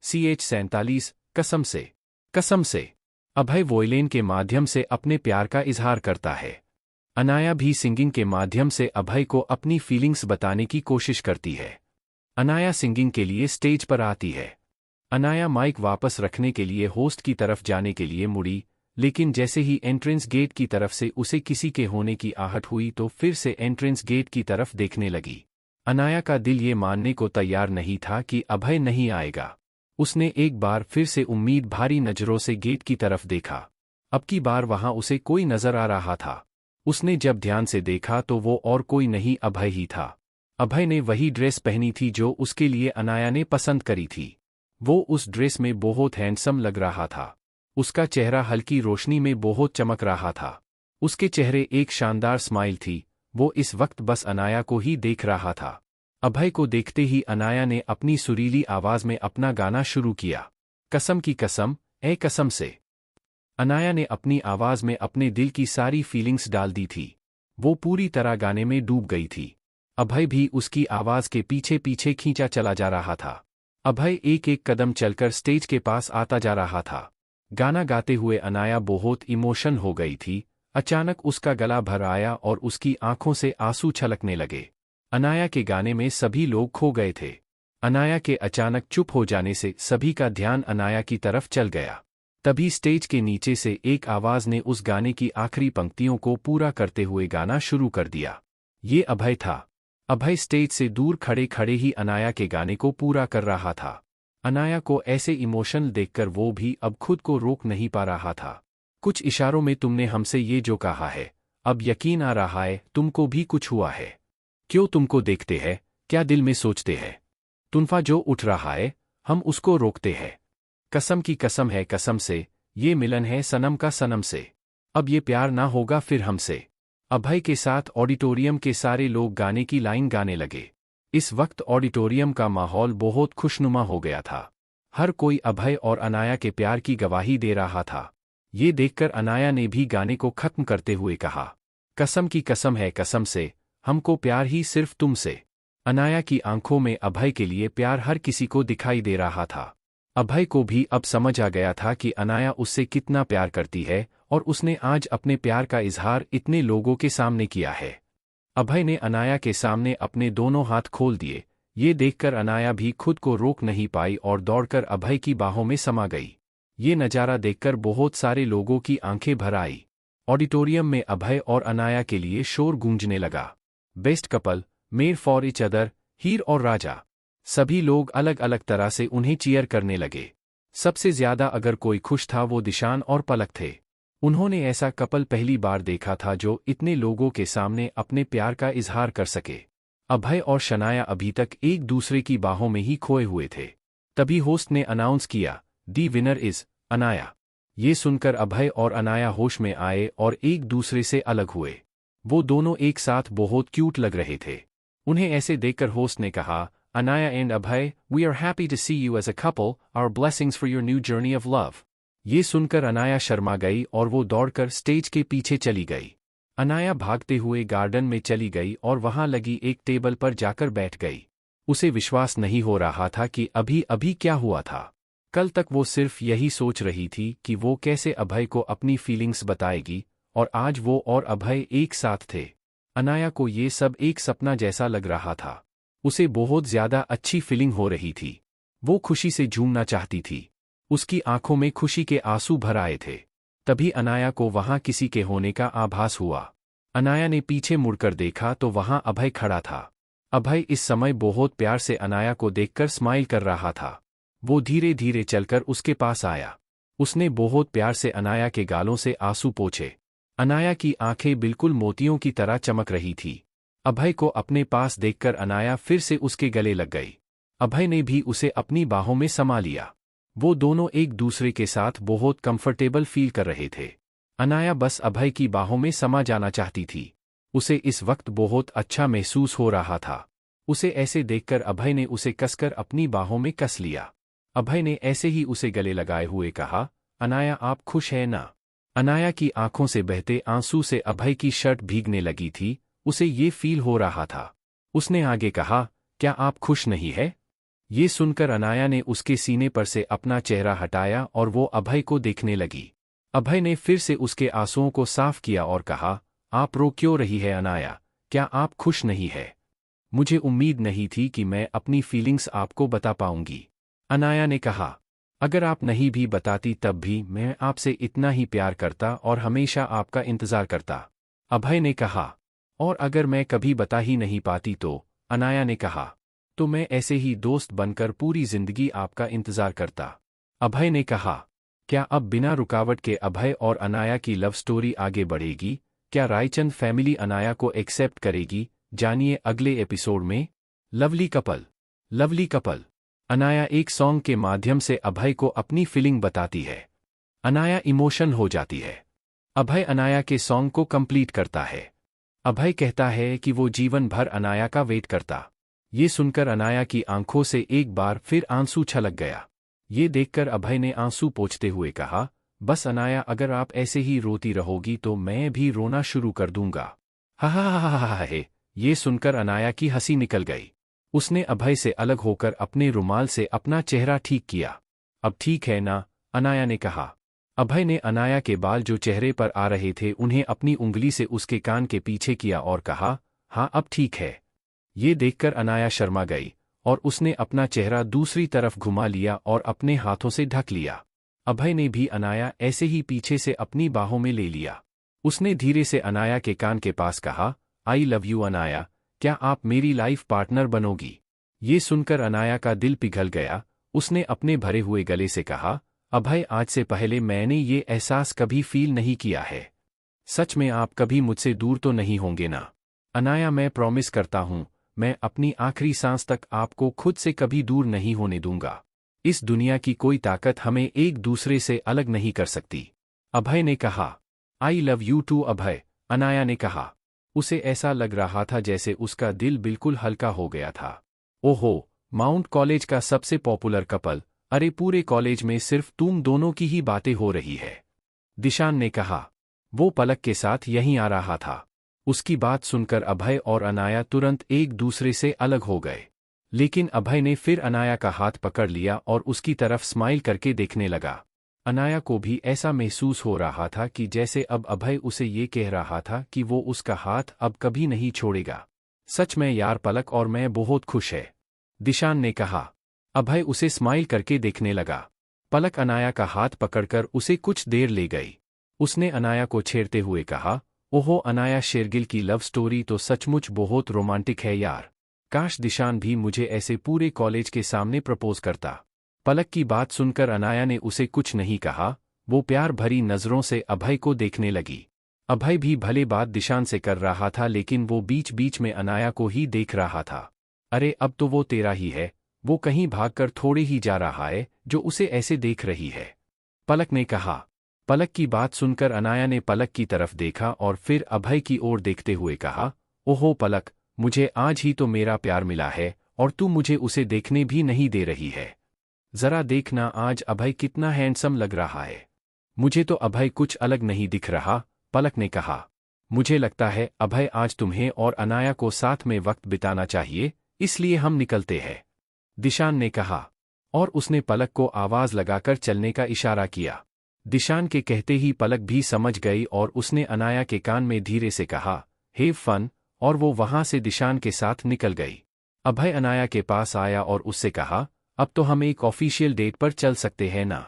CH47 कसम से। कसम से। अभय वोयलिन के माध्यम से अपने प्यार का इजहार करता है। अनाया भी सिंगिंग के माध्यम से अभय को अपनी फीलिंग्स बताने की कोशिश करती है। अनाया सिंगिंग के लिए स्टेज पर आती है। अनाया माइक वापस रखने के लिए होस्ट की तरफ जाने के लिए मुड़ी, लेकिन जैसे ही एंट्रेंस गेट की तरफ से उसे किसी के होने की आहट हुई तो फिर से एंट्रेंस गेट की तरफ देखने लगी। अनाया का दिल ये मानने को तैयार नहीं था कि अभय नहीं आएगा। उसने एक बार फिर से उम्मीद भारी नजरों से गेट की तरफ देखा। अब की बार वहां उसे कोई नजर आ रहा था। उसने जब ध्यान से देखा तो वो और कोई नहीं अभय ही था। अभय ने वही ड्रेस पहनी थी जो उसके लिए अनाया ने पसंद करी थी। वो उस ड्रेस में बहुत हैंडसम लग रहा था। उसका चेहरा हल्की रोशनी में बहुत चमक रहा था। उसके चेहरे एक शानदार स्माइल थी। वो इस वक्त बस अनाया को ही देख रहा था। अभय को देखते ही अनाया ने अपनी सुरीली आवाज में अपना गाना शुरू किया। कसम की कसम, ए कसम से। अनाया ने अपनी आवाज में अपने दिल की सारी फीलिंग्स डाल दी थी। वो पूरी तरह गाने में डूब गई थी। अभय भी उसकी आवाज के पीछे पीछे खींचा चला जा रहा था। अभय एक एक कदम चलकर स्टेज के पास आता जा रहा था। गाना गाते हुए अनाया बहुत इमोशन हो गई थी। अचानक उसका गला भर आया और उसकी आंखों से आंसू छलकने लगे। अनाया के गाने में सभी लोग खो गए थे। अनाया के अचानक चुप हो जाने से सभी का ध्यान अनाया की तरफ चल गया। तभी स्टेज के नीचे से एक आवाज ने उस गाने की आखिरी पंक्तियों को पूरा करते हुए गाना शुरू कर दिया। ये अभय था। अभय स्टेज से दूर खड़े खड़े ही अनाया के गाने को पूरा कर रहा था। अनाया को ऐसे इमोशनल देखकर वो भी अब खुद को रोक नहीं पा रहा था। कुछ इशारों में तुमने हमसे ये जो कहा है, अब यकीन आ रहा है तुमको भी कुछ हुआ है। क्यों तुमको देखते हैं, क्या दिल में सोचते हैं? तुनफा जो उठ रहा है, हम उसको रोकते हैं। कसम की कसम है कसम से, ये मिलन है सनम का सनम से। अब ये प्यार ना होगा फिर हमसे। अभय के साथ ऑडिटोरियम के सारे लोग गाने की लाइन गाने लगे। इस वक्त ऑडिटोरियम का माहौल बहुत खुशनुमा हो गया था। हर कोई अभय और अनाया के प्यार की गवाही दे रहा था। ये देखकर अनाया ने भी गाने को खत्म करते हुए कहा, कसम की कसम है कसम से, हमको प्यार ही सिर्फ तुमसे। अनाया की आंखों में अभय के लिए प्यार हर किसी को दिखाई दे रहा था। अभय को भी अब समझ आ गया था कि अनाया उससे कितना प्यार करती है और उसने आज अपने प्यार का इजहार इतने लोगों के सामने किया है। अभय ने अनाया के सामने अपने दोनों हाथ खोल दिए। ये देखकर अनाया भी खुद को रोक नहीं पाई और दौड़कर अभय की बाहों में समा गई। ये नज़ारा देखकर बहुत सारे लोगों की आंखें भर आई। ऑडिटोरियम में अभय और अनाया के लिए शोर गूंजने लगा। Best couple, made for each other, Heer और राजा। सभी लोग अलग अलग तरह से उन्हें चीयर करने लगे। सबसे ज्यादा अगर कोई खुश था वो दिशान और पलक थे। उन्होंने ऐसा कपल पहली बार देखा था जो इतने लोगों के सामने अपने प्यार का इजहार कर सके। अभय और शनाया अभी तक एक दूसरे की बाहों में ही खोए हुए थे। तभी होस्ट ने अनाउंस किया, दी विनर इज अनाया। ये सुनकर अभय और अनाया होश में आए और एक दूसरे से अलग हुए। वो दोनों एक साथ बहुत क्यूट लग रहे थे। उन्हें ऐसे देखकर होस्ट ने कहा, Anaya and Abhay, we are happy to see you as a couple, our blessings for your new journey of love. ये सुनकर अनाया शर्मा गई और वो दौड़कर स्टेज के पीछे चली गई। अनाया भागते हुए गार्डन में चली गई और वहां लगी एक टेबल पर जाकर बैठ गई। उसे विश्वास नहीं हो रहा था कि अभी अभी क्या हुआ था। कल तक वो सिर्फ यही सोच रही थी कि वो कैसे अभय को अपनी फीलिंग्स बताएगी, और आज वो और अभय एक साथ थे। अनाया को ये सब एक सपना जैसा लग रहा था। उसे बहुत ज्यादा अच्छी फीलिंग हो रही थी। वो खुशी से झूमना चाहती थी। उसकी आंखों में खुशी के आंसू भर आए थे। तभी अनाया को वहां किसी के होने का आभास हुआ। अनाया ने पीछे मुड़कर देखा तो वहां अभय खड़ा था। अभय इस समय बहुत प्यार से अनाया को देखकर स्माइल कर रहा था। वो धीरे धीरे चलकर उसके पास आया। उसने बहुत प्यार से अनाया के गालों से आंसू पोंछे। अनाया की आंखें बिल्कुल मोतियों की तरह चमक रही थी। अभय को अपने पास देखकर अनाया फिर से उसके गले लग गई। अभय ने भी उसे अपनी बाहों में समा लिया। वो दोनों एक दूसरे के साथ बहुत कंफर्टेबल फील कर रहे थे। अनाया बस अभय की बाहों में समा जाना चाहती थी। उसे इस वक्त बहुत अच्छा महसूस हो रहा था। उसे ऐसे देखकर अभय ने उसे कसकर अपनी बाहों में कस लिया। अभय ने ऐसे ही उसे गले लगाए हुए कहा, अनाया आप खुश हैं ना? अनाया की आंखों से बहते आंसू से अभय की शर्ट भीगने लगी थी। उसे ये फील हो रहा था। उसने आगे कहा, क्या आप खुश नहीं है? ये सुनकर अनाया ने उसके सीने पर से अपना चेहरा हटाया और वो अभय को देखने लगी। अभय ने फिर से उसके आंसुओं को साफ किया और कहा, आप रो क्यों रही है अनाया, क्या आप खुश नहीं है? मुझे उम्मीद नहीं थी कि मैं अपनी फीलिंग्स आपको बता पाऊंगी। अनाया ने कहा, अगर आप नहीं भी बताती तब भी मैं आपसे इतना ही प्यार करता और हमेशा आपका इंतजार करता। अभय ने कहा, और अगर मैं कभी बता ही नहीं पाती तो? अनाया ने कहा, तो मैं ऐसे ही दोस्त बनकर पूरी जिंदगी आपका इंतजार करता। अभय ने कहा, क्या अब बिना रुकावट के अभय और अनाया की लव स्टोरी आगे बढ़ेगी? क्या रायचंद फैमिली अनाया को एक्सेप्ट करेगी? जानिए अगले एपिसोड में। Lovely couple. Lovely couple. Anaya एक सॉन्ग के माध्यम से अभय को अपनी फीलिंग बताती है। अनाया इमोशन हो जाती है। अभय अनाया के सॉन्ग को कंप्लीट करता है। अभय कहता है कि वो जीवन भर अनाया का वेट करता। ये सुनकर अनाया की आंखों से एक बार फिर आंसू छलक गया। ये देखकर अभय ने आंसू पोंछते हुए कहा, बस अनाया, अगर आप ऐसे ही रोती रहोगी तो मैं भी रोना शुरू कर दूंगा। हा हा हा हा हा हा। ये सुनकर अनाया की हंसी निकल गई। उसने अभय से अलग होकर अपने रुमाल से अपना चेहरा ठीक किया। अब ठीक है ना? अनाया ने कहा। अभय ने अनाया के बाल जो चेहरे पर आ रहे थे उन्हें अपनी उंगली से उसके कान के पीछे किया और कहा, हाँ अब ठीक है। ये देखकर अनाया शर्मा गई और उसने अपना चेहरा दूसरी तरफ घुमा लिया और अपने हाथों से ढक लिया। अभय ने भी अनाया ऐसे ही पीछे से अपनी बाहों में ले लिया। उसने धीरे से अनाया के कान के पास कहा, आई लव यू अनाया, क्या आप मेरी लाइफ पार्टनर बनोगी? ये सुनकर अनाया का दिल पिघल गया। उसने अपने भरे हुए गले से कहा, अभय, आज से पहले मैंने ये एहसास कभी फील नहीं किया है। सच में आप कभी मुझसे दूर तो नहीं होंगे ना? अनाया, मैं प्रॉमिस करता हूं, मैं अपनी आखिरी सांस तक आपको खुद से कभी दूर नहीं होने दूंगा। इस दुनिया की कोई ताकत हमें एक दूसरे से अलग नहीं कर सकती। अभय ने कहा। आई लव यू टू अभय, अनाया ने कहा। उसे ऐसा लग रहा था जैसे उसका दिल बिल्कुल हल्का हो गया था। ओहो, माउंट कॉलेज का सबसे पॉपुलर कपल, अरे पूरे कॉलेज में सिर्फ तुम दोनों की ही बातें हो रही है, दिशान ने कहा। वो पलक के साथ यहीं आ रहा था। उसकी बात सुनकर अभय और अनाया तुरंत एक दूसरे से अलग हो गए। लेकिन अभय ने फिर अनाया का हाथ पकड़ लिया और उसकी तरफ स्माइल करके देखने लगा। अनाया को भी ऐसा महसूस हो रहा था कि जैसे अब अभय उसे ये कह रहा था कि वो उसका हाथ अब कभी नहीं छोड़ेगा। सच में यार पलक, और मैं बहुत खुश है, दिशान ने कहा। अभय उसे स्माइल करके देखने लगा। पलक अनाया का हाथ पकड़कर उसे कुछ देर ले गई। उसने अनाया को छेड़ते हुए कहा, ओहो अनाया, शेरगिल की लव स्टोरी तो सचमुच बहुत रोमांटिक है यार। काश दिशान भी मुझे ऐसे पूरे कॉलेज के सामने प्रपोज करता। पलक की बात सुनकर अनाया ने उसे कुछ नहीं कहा। वो प्यार भरी नजरों से अभय को देखने लगी। अभय भी भले बात दिशान से कर रहा था लेकिन वो बीच बीच में अनाया को ही देख रहा था। अरे अब तो वो तेरा ही है, वो कहीं भागकर थोड़े ही जा रहा है जो उसे ऐसे देख रही है, पलक ने कहा। पलक की बात सुनकर अनाया ने पलक की तरफ देखा और फिर अभय की ओर देखते हुए कहा, ओहो पलक, मुझे आज ही तो मेरा प्यार मिला है और तू मुझे उसे देखने भी नहीं दे रही है। जरा देखना आज अभय कितना हैंडसम लग रहा है। मुझे तो अभय कुछ अलग नहीं दिख रहा, पलक ने कहा। मुझे लगता है अभय, आज तुम्हें और अनाया को साथ में वक्त बिताना चाहिए, इसलिए हम निकलते हैं, दिशान ने कहा। और उसने पलक को आवाज लगाकर चलने का इशारा किया। दिशान के कहते ही पलक भी समझ गई और उसने अनाया के कान में धीरे से कहा, हैव फन, और वो वहां से दिशान के साथ निकल गई। अभय अनाया के पास आया और उससे कहा, अब तो हम एक ऑफिशियल डेट पर चल सकते हैं ना?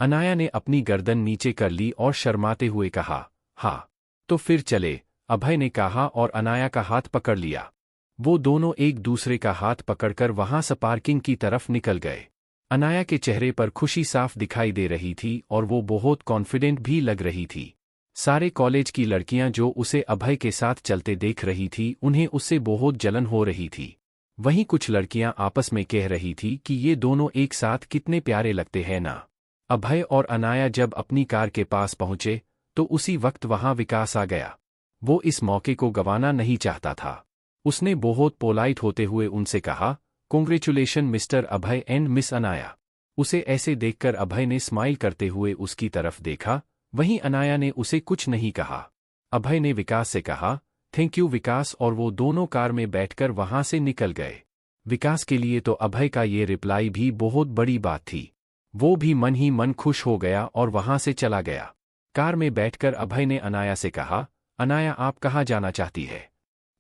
अनाया ने अपनी गर्दन नीचे कर ली और शर्माते हुए कहा, हाँ तो फिर चले, अभय ने कहा और अनाया का हाथ पकड़ लिया। वो दोनों एक दूसरे का हाथ पकड़कर वहां से पार्किंग की तरफ निकल गए। अनाया के चेहरे पर खुशी साफ दिखाई दे रही थी और वो बहुत कॉन्फिडेंट भी लग रही थी। सारे कॉलेज की लड़कियां जो उसे अभय के साथ चलते देख रही थी उन्हें उससे बहुत जलन हो रही थी। वहीं कुछ लड़कियां आपस में कह रही थी कि ये दोनों एक साथ कितने प्यारे लगते हैं ना। अभय और अनाया जब अपनी कार के पास पहुंचे तो उसी वक्त वहां विकास आ गया। वो इस मौके को गंवाना नहीं चाहता था। उसने बहुत पोलाइट होते हुए उनसे कहा, congratulation mister Abhay and miss Anaya. उसे ऐसे देखकर अभय ने स्माइल करते हुए उसकी तरफ देखा, वहीं अनाया ने उसे कुछ नहीं कहा। अभय ने विकास से कहा, थैंक यू विकास, और वो दोनों कार में बैठकर वहां से निकल गए। विकास के लिए तो अभय का ये रिप्लाई भी बहुत बड़ी बात थी। वो भी मन ही मन खुश हो गया और वहां से चला गया। कार में बैठकर अभय ने अनाया से कहा, अनाया आप कहाँ जाना चाहती है?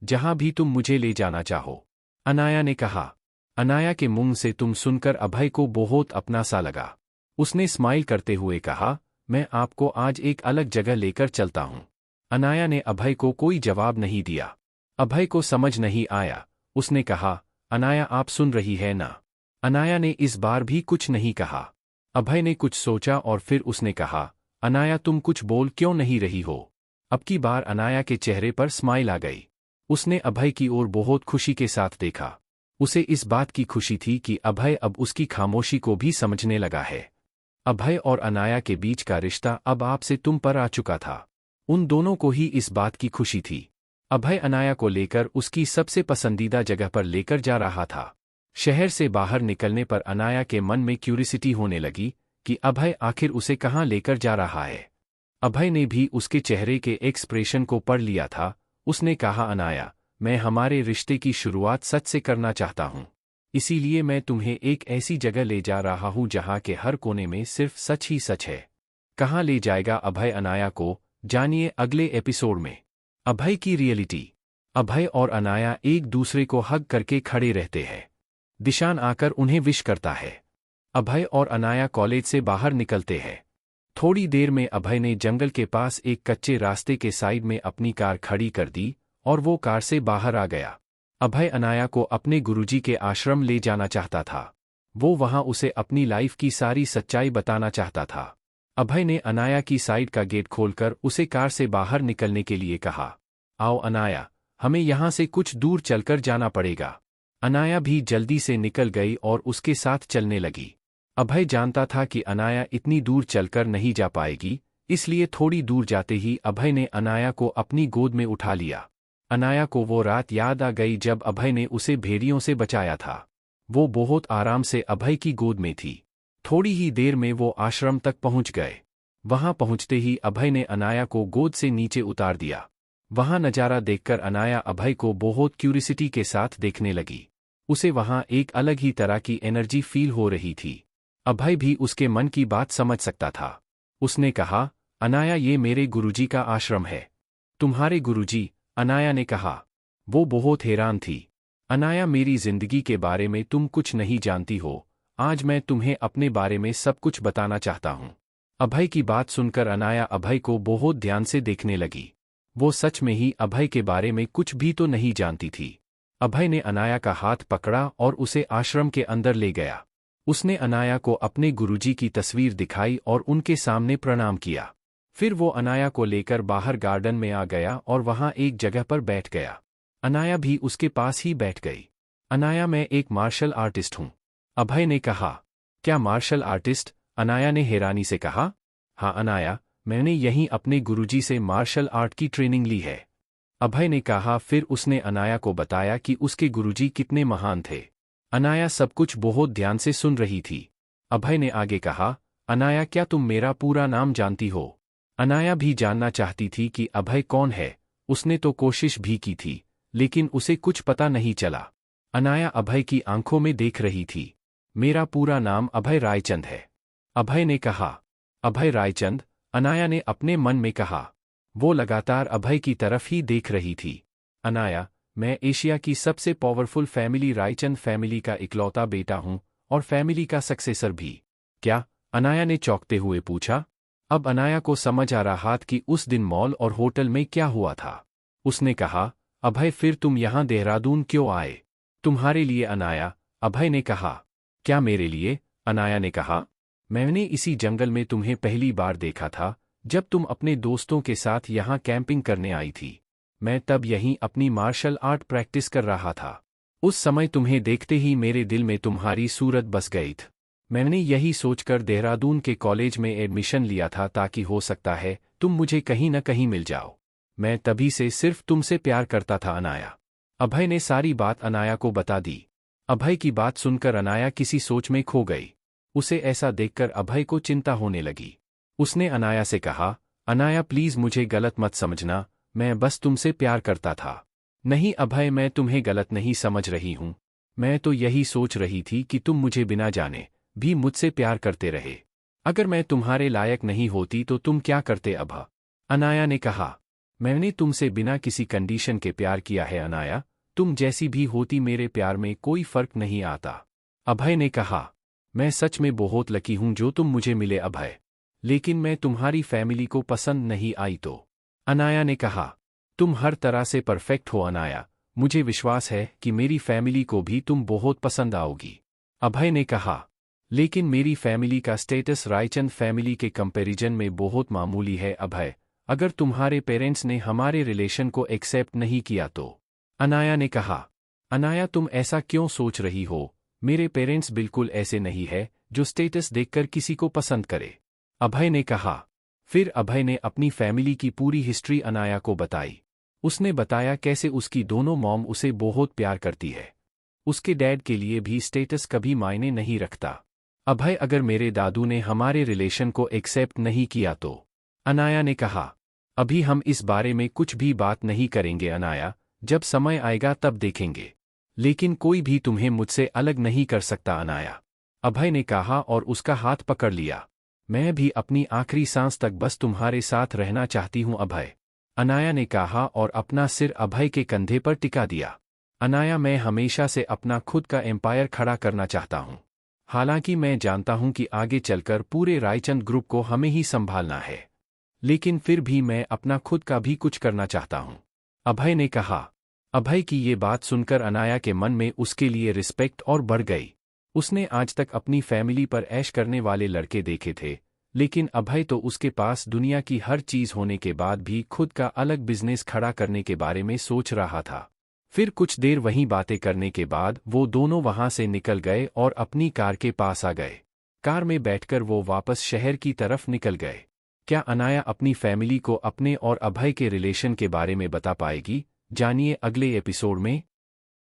जहां भी तुम मुझे ले जाना चाहो। अनाया ने कहा। अनाया के मुंह से तुम सुनकर अभय को बहुत अपना सा लगा। उसने स्माइल करते हुए कहा, मैं आपको आज एक अलग जगह लेकर चलता हूं। अनाया ने अभय को कोई जवाब नहीं दिया। अभय को समझ नहीं आया। उसने कहा, अनाया आप सुन रही है ना? अनाया ने इस बार भी कुछ नहीं कहा। अभय ने कुछ सोचा और फिर उसने कहा, अनाया तुम कुछ बोल क्यों नहीं रही हो? अब की बार अनाया के चेहरे पर स्माइल आ गई। उसने अभय की ओर बहुत खुशी के साथ देखा। उसे इस बात की खुशी थी कि अभय अब उसकी खामोशी को भी समझने लगा है। अभय और अनाया के बीच का रिश्ता अब आप से तुम पर आ चुका था। उन दोनों को ही इस बात की खुशी थी। अभय अनाया को लेकर उसकी सबसे पसंदीदा जगह पर लेकर जा रहा था। शहर से बाहर निकलने पर अनाया के मन में क्यूरियोसिटी होने लगी कि अभय आखिर उसे कहाँ लेकर जा रहा है। अभय ने भी उसके चेहरे के एक्सप्रेशन को पढ़ लिया था। उसने कहा, अनाया मैं हमारे रिश्ते की शुरुआत सच से करना चाहता हूँ। इसीलिए मैं तुम्हें एक ऐसी जगह ले जा रहा हूँ जहाँ के हर कोने में सिर्फ सच ही सच है। कहाँ ले जाएगा अभय अनाया को, जानिए अगले एपिसोड में। अभय की रियलिटी। अभय और अनाया एक दूसरे को हग करके खड़े रहते हैं। दिशान आकर उन्हें विश करता है। अभय और अनाया कॉलेज से बाहर निकलते हैं। थोड़ी देर में अभय ने जंगल के पास एक कच्चे रास्ते के साइड में अपनी कार खड़ी कर दी और वो कार से बाहर आ गया। अभय अनाया को अपने गुरुजी के आश्रम ले जाना चाहता था। वो वहां उसे अपनी लाइफ की सारी सच्चाई बताना चाहता था। अभय ने अनाया की साइड का गेट खोलकर उसे कार से बाहर निकलने के लिए कहा, आओ अनाया, हमें यहां से कुछ दूर चलकर जाना पड़ेगा। अनाया भी जल्दी से निकल गई और उसके साथ चलने लगी। अभय जानता था कि अनाया इतनी दूर चलकर नहीं जा पाएगी, इसलिए थोड़ी दूर जाते ही अभय ने अनाया को अपनी गोद में उठा लिया। अनाया को वो रात याद आ गई जब अभय ने उसे भेड़ियों से बचाया था। वो बहुत आराम से अभय की गोद में थी। थोड़ी ही देर में वो आश्रम तक पहुंच गए। वहां पहुंचते ही अभय ने अनाया को गोद से नीचे उतार दिया। वहां नजारा देखकर अनाया अभय को बहुत क्यूरियोसिटी के साथ देखने लगी। उसे वहां एक अलग ही तरह की एनर्जी फील हो रही थी। अभय भी उसके मन की बात समझ सकता था। उसने कहा, अनाया ये मेरे गुरुजी का आश्रम है। तुम्हारे गुरुजी? अनाया ने कहा। वो बहुत हैरान थी। अनाया मेरी जिंदगी के बारे में तुम कुछ नहीं जानती हो। आज मैं तुम्हें अपने बारे में सब कुछ बताना चाहता हूँ। अभय की बात सुनकर अनाया अभय को बहुत ध्यान से देखने लगी। वो सच में ही अभय के बारे में कुछ भी तो नहीं जानती थी। अभय ने अनाया का हाथ पकड़ा और उसे आश्रम के अंदर ले गया। उसने अनाया को अपने गुरुजी की तस्वीर दिखाई और उनके सामने प्रणाम किया। फिर वो अनाया को लेकर बाहर गार्डन में आ गया और वहां एक जगह पर बैठ गया। अनाया भी उसके पास ही बैठ गई। अनाया मैं एक मार्शल आर्टिस्ट हूँ। अभय ने कहा। क्या मार्शल आर्टिस्ट? अनाया ने हैरानी से कहा। हाँ अनाया, मैंने यहीं अपने गुरुजी से मार्शल आर्ट की ट्रेनिंग ली है। अभय ने कहा। फिर उसने अनाया को बताया कि उसके गुरुजी कितने महान थे। अनाया सब कुछ बहुत ध्यान से सुन रही थी। अभय ने आगे कहा, अनाया क्या तुम मेरा पूरा नाम जानती हो? अनाया भी जानना चाहती थी कि अभय कौन है। उसने तो कोशिश भी की थी, लेकिन उसे कुछ पता नहीं चला। अनाया अभय की आंखों में देख रही थी। मेरा पूरा नाम अभय रायचंद है। अभय ने कहा। अभय रायचंद? अनाया ने अपने मन में कहा। वो लगातार अभय की तरफ ही देख रही थी। अनाया, मैं एशिया की सबसे पावरफुल फैमिली रायचंद फैमिली का इकलौता बेटा हूं और फैमिली का सक्सेसर भी। क्या? अनाया ने चौंकते हुए पूछा। अब अनाया को समझ आ रहा था कि उस दिन मॉल और होटल में क्या हुआ था। उसने कहा, अभय फिर तुम यहां देहरादून क्यों आए? तुम्हारे लिए अनाया, अभय ने कहा। क्या मेरे लिए? अनाया ने कहा। मैंने इसी जंगल में तुम्हें पहली बार देखा था जब तुम अपने दोस्तों के साथ यहाँ कैंपिंग करने आई थी। मैं तब यहीं अपनी मार्शल आर्ट प्रैक्टिस कर रहा था। उस समय तुम्हें देखते ही मेरे दिल में तुम्हारी सूरत बस गई थी। मैंने यही सोचकर देहरादून के कॉलेज में एडमिशन लिया था ताकि हो सकता है तुम मुझे कहीं न कहीं मिल जाओ। मैं तभी से सिर्फ तुमसे प्यार करता था अनाया। अभय ने सारी बात अनाया को बता दी। अभय की बात सुनकर अनाया किसी सोच में खो गई। उसे ऐसा देखकर अभय को चिंता होने लगी। उसने अनाया से कहा, अनाया प्लीज मुझे गलत मत समझना, मैं बस तुमसे प्यार करता था। नहीं अभय, मैं तुम्हें गलत नहीं समझ रही हूँ। मैं तो यही सोच रही थी कि तुम मुझे बिना जाने भी मुझसे प्यार करते रहे। अगर मैं तुम्हारे लायक नहीं होती तो तुम क्या करते अब? अनाया ने कहा। मैंने तुमसे बिना किसी कंडीशन के प्यार किया है अनाया, तुम जैसी भी होती मेरे प्यार में कोई फर्क नहीं आता। अभय ने कहा। मैं सच में बहुत लकी हूं जो तुम मुझे मिले अभय, लेकिन मैं तुम्हारी फैमिली को पसंद नहीं आई तो। अनाया ने कहा। तुम हर तरह से परफेक्ट हो अनाया, मुझे विश्वास है कि मेरी फैमिली को भी तुम बहुत पसंद आओगी। अभय ने कहा। लेकिन मेरी फैमिली का स्टेटस रायचंद फैमिली के कंपैरिजन में बहुत मामूली है अभय, अगर तुम्हारे पेरेंट्स ने हमारे रिलेशन को एक्सेप्ट नहीं किया तो। अनाया ने कहा। अनाया तुम ऐसा क्यों सोच रही हो, मेरे पेरेंट्स बिल्कुल ऐसे नहीं है जो स्टेटस देखकर किसी को पसंद करे। अभय ने कहा। फिर अभय ने अपनी फैमिली की पूरी हिस्ट्री अनाया को बताई। उसने बताया कैसे उसकी दोनों मॉम उसे बहुत प्यार करती है, उसके डैड के लिए भी स्टेटस कभी मायने नहीं रखता। अभय अगर मेरे दादू ने हमारे रिलेशन को एक्सेप्ट नहीं किया तो। अनाया ने कहा। अभी हम इस बारे में कुछ भी बात नहीं करेंगे अनाया, जब समय आएगा तब देखेंगे। लेकिन कोई भी तुम्हें मुझसे अलग नहीं कर सकता अनाया, अभय ने कहा और उसका हाथ पकड़ लिया। मैं भी अपनी आखिरी सांस तक बस तुम्हारे साथ रहना चाहती हूं अभय, अनाया ने कहा और अपना सिर अभय के कंधे पर टिका दिया। अनाया मैं हमेशा से अपना खुद का एम्पायर खड़ा करना चाहता हूं, हालांकि मैं जानता हूं कि आगे चलकर पूरे रायचंद ग्रुप को हमें ही संभालना है, लेकिन फिर भी मैं अपना खुद का भी कुछ करना चाहता हूं, अभय ने कहा। अभय की ये बात सुनकर अनाया के मन में उसके लिए रिस्पेक्ट और बढ़ गई। उसने आज तक अपनी फैमिली पर ऐश करने वाले लड़के देखे थे, लेकिन अभय तो उसके पास दुनिया की हर चीज होने के बाद भी खुद का अलग बिजनेस खड़ा करने के बारे में सोच रहा था। फिर कुछ देर वहीं बातें करने के बाद वो दोनों वहां से निकल गए और अपनी कार के पास आ गए। कार में बैठकर वो वापस शहर की तरफ निकल गए। क्या अनाया अपनी फैमिली को अपने और अभय के रिलेशन के बारे में बता पाएगी? जानिए अगले एपिसोड में।